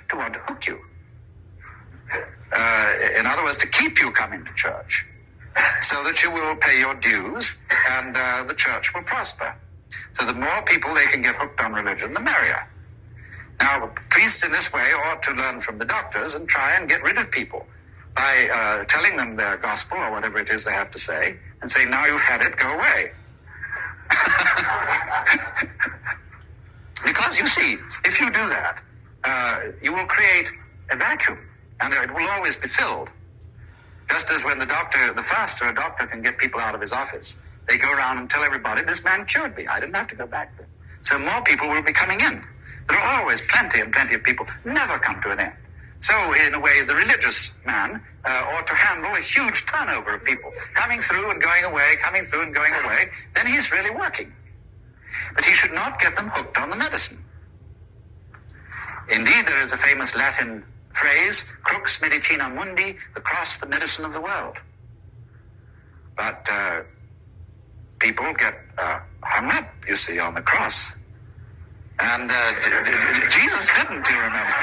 to want to hook you. In other words, to keep you coming to church, so that you will pay your dues and the church will prosper. So the more people they can get hooked on religion, the merrier. Now, priests in this way ought to learn from the doctors and try and get rid of people by telling them their gospel or whatever it is they have to say and say, now you've had it, go away. Because you see, if you do that, you will create a vacuum and it will always be filled. Just as when the faster a doctor can get people out of his office, they go around and tell everybody, this man cured me, I didn't have to go back there. So more people will be coming in. There are always plenty and plenty of people never come to an end. So in a way, the religious man ought to handle a huge turnover of people coming through and going away, coming through and going away. Then he's really working. But he should not get them hooked on the medicine. Indeed, there is a famous Latin phrase, crux medicina mundi, the cross, the medicine of the world. But people get hung up, you see, on the cross. And Jesus didn't, you remember.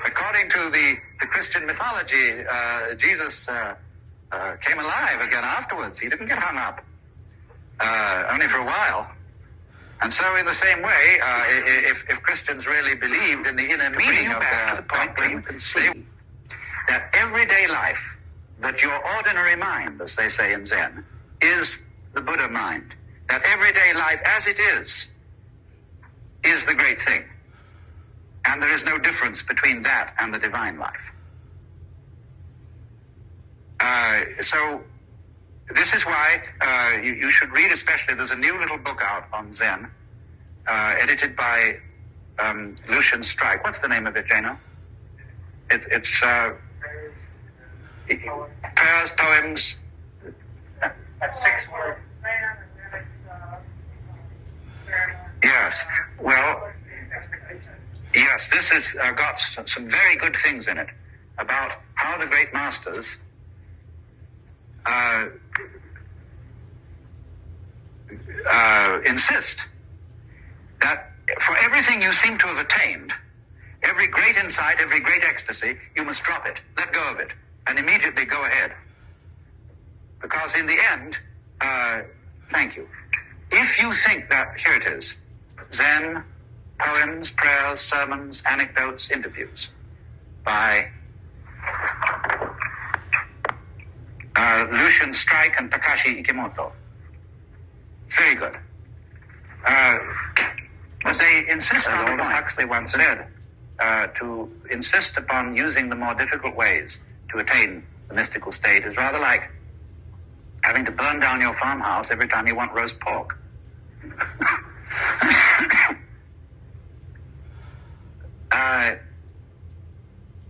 According to the Christian mythology, Jesus came alive again afterwards. He didn't get hung up, only for a while. And so in the same way, if Christians really believed in the inner meaning of the point where you can see that everyday life, that your ordinary mind, as they say in Zen, is the Buddha mind, that everyday life as it is the great thing. And there is no difference between that and the divine life. So this is why you should read, especially, there's a new little book out on Zen, edited by Lucian Strike. What's the name of it, Jano? It's prayers, poems. That's 6 words. Yes. Well, yes, this has got some very good things in it about how the great masters insist that for everything you seem to have attained, every great insight, every great ecstasy, you must drop it, let go of it, and immediately go ahead. Because in the end, thank you. If you think that, here it is, Zen, poems, prayers, sermons, anecdotes, interviews, by Lucian Strike and Takashi Ikimoto. Very good. But they insist on what Huxley once said, to insist upon using the more difficult ways to attain the mystical state is rather like having to burn down your farmhouse every time you want roast pork.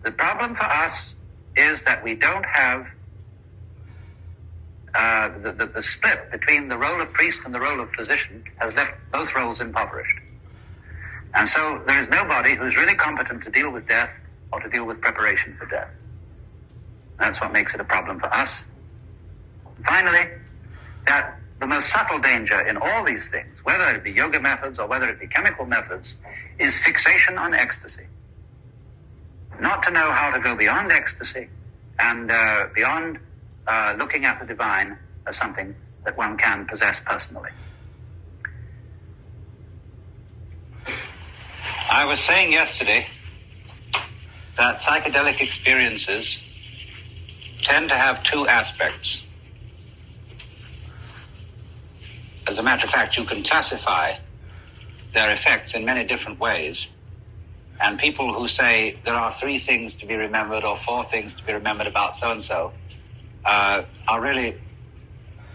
The problem for us is that we don't have the split between the role of priest and the role of physician has left both roles impoverished. And so there is nobody who's really competent to deal with death or to deal with preparation for death. That's what makes it a problem for us. Finally, that the most subtle danger in all these things, whether it be yoga methods or whether it be chemical methods, is fixation on ecstasy. Not to know how to go beyond ecstasy and beyond looking at the divine as something that one can possess personally. I was saying yesterday that psychedelic experiences tend to have two aspects. As a matter of fact, you can classify their effects in many different ways. And people who say there are 3 things to be remembered or 4 things to be remembered about so-and-so are really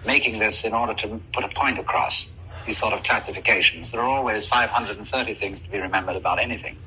making this in order to put a point across these sort of classifications. There are always 530 things to be remembered about anything.